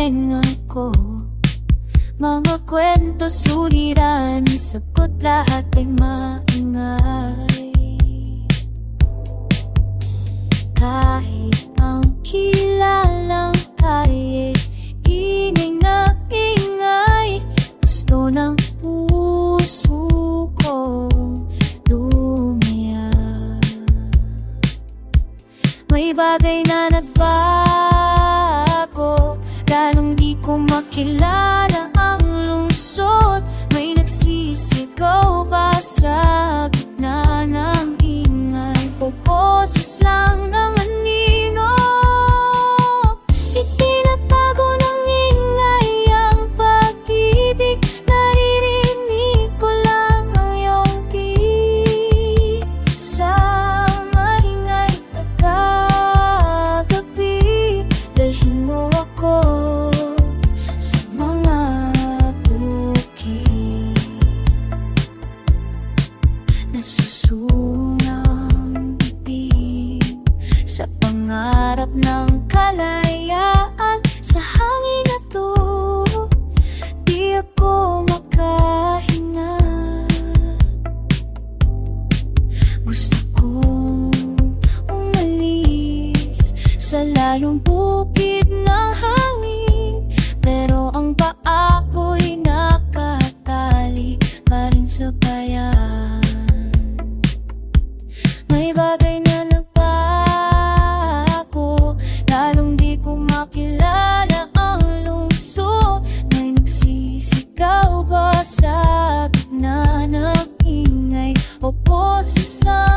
tenga ko. Mga kwento, suliran, sagot, lahat ay maingay. Kahit ang kilalang kaya, ingay na ingay, gusto ng puso kong lumaya. May bagay na nagbago, lalong di ko makilala ang lungsod. May nagsisigaw ba sa gitna ng ingay? Boses lang ng anino, itinatago ng ingay ang pag-ibig. Naririnig ko lang ang iyong tinig sa maingay na kagabi. Dalhin mo ako sa mga bukid, nasusunang bibig sa pangarap ng kalayaan. Sa hangin na to, di ako makahinga. Gusto kong umalis sa layong bukid ng hangin, pero ang paa ko'y nakatali pa rin sa bayan. May bagay na nagbago, lalong di ko makilala ang lungsod. May nagsisigaw ba sa gitna ng ingay, o boses lang